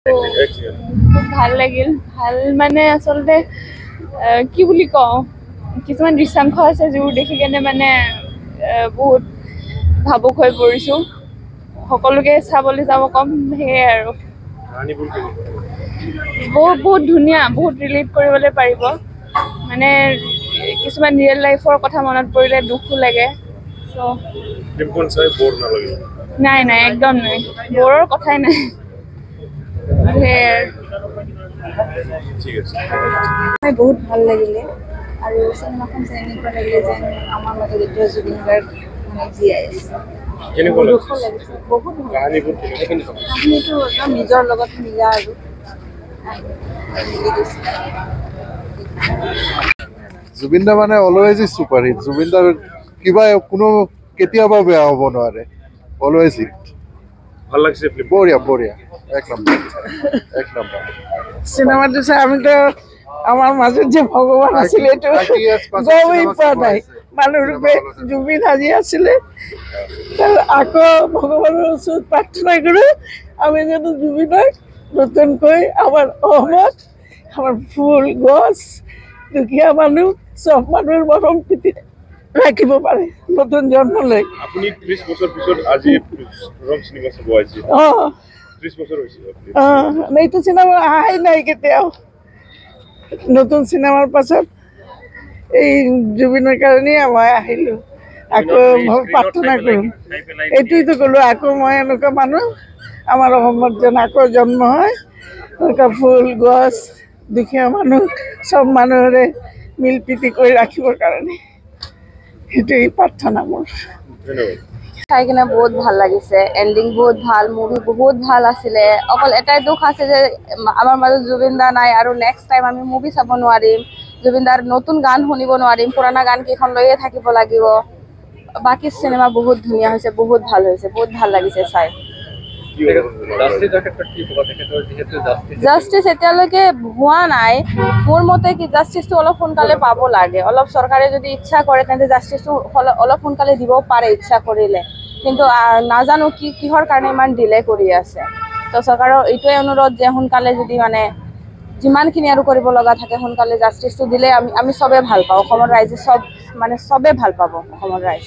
খুব ভাল লাগিল ভাল মানে আচলতে কি বুলি কওঁ কিছুমান দৃশ্যাংশ আছে যিবোৰ দেখি কেনে মানে বহুত ভাবুক হৈ পৰিছোঁ সকলোকে চাবলৈ যাব কম সেয়াই আৰু বহুত ধুনীয়া বহুত ৰিলেট কৰিবলৈ পাৰিব মানে কিছুমান ৰিয়েল লাইফৰ কথা মনত পৰিলে দুখো লাগে নাই নাই একদম নাই বৰৰ কথাই নাই বহুত ভাল লাগিলে আৰু চিনেমাখন চাই এনেকুৱা লাগিলে যেন আমাৰ মাজত এতিয়া জুবিন গাৰ্গ জীয়াই আছে বহুত কাহিনীটো একদম নিজৰ লগত মিলা আৰু জুবিন দা মানে always is super hit Zubeen দাৰ কিবা কোনো কেতিয়াবা বেয়া হ'ব নোৱাৰে অলৱেজ হিট ভাল লাগিছে বঢ়িয়া বঢ়িয়া এক নম্বৰ চিনেমাটো চাই আমিতো আমাৰ মাজত যে ভগৱান আছিলে এইটো গমেই পোৱা নাই মানুহৰূপে জুবিন হাজি আছিলে আকৌ ভগৱানৰ ওচৰত প্ৰাৰ্থনা কৰোঁ আমি যেন জুবিনক নতুনকৈ আমাৰ অসমত আমাৰ ফুল গছ দুখীয়া মানুহ চব মানুহৰ মৰম প্ৰীতি ৰাখিব পাৰে নতুন জন্ম লৈ আপুনি 30 বছৰ পিছত আজি ৰং চিনেমা চাব আহিছে 30 বছৰ হৈছে এইটো চিনেমা আহাই নাই কেতিয়াও নতুন চিনেমাৰ পাছত এই জুবিনৰ কাৰণেই মই আহিলোঁ আকৌ মই প্ৰাৰ্থনা কৰোঁ এইটোৱেতো ক'লোঁ আকৌ মই এনেকুৱা মানুহ আমাৰ অসমত যেন আকৌ জন্ম হয় এনেকুৱা ফুল গছ দুখীয়া মানুহ চব মানুহৰে মিল প্ৰীতি কৰি ৰাখিবৰ কাৰণে সেইটোৱেই প্ৰাৰ্থনা মোৰ চাই কিনে বহুত ভাল লাগিছে এণ্ডিং বহুত ভাল মুভি বহুত ভাল আছিলে অকল এটাই দুখ আছে যে আমাৰ মাজত জুবিন দা নাই আৰু নেক্সট টাইম আমি মুভি চাব নোৱাৰিম জুবিন দাৰ নতুন গান শুনিব নোৱাৰিম পুৰণা গান কেইখন লৈয়ে থাকিব লাগিব বাকী চিনেমা বহুত ধুনীয়া হৈছে বহুত ভাল হৈছে বহুত ভাল লাগিছে চাই জাষ্টিস এতিয়ালৈকে হোৱা নাই মোৰ মতে কি জাষ্টিসটো অলপ সোনকালে পাব লাগে অলপ চৰকাৰে যদি ইচ্ছা কৰে তেন্তে জাষ্টিসটো অলপ সোনকালে দিব পাৰে ইচ্ছা কৰিলে কিন্তু নাজানো কিহৰ কাৰণে ইমান ডিলে কৰি আছে তো চৰকাৰৰ এইটোৱে অনুৰোধ যে সোনকালে যদি মানে যিমানখিনি আৰু কৰিব লগা থাকে সোনকালে জাষ্টিসটো দিলে আমি চবে ভাল পাওঁ অসমৰ ৰাইজে চবে ভাল পাব অসমৰ ৰাইজ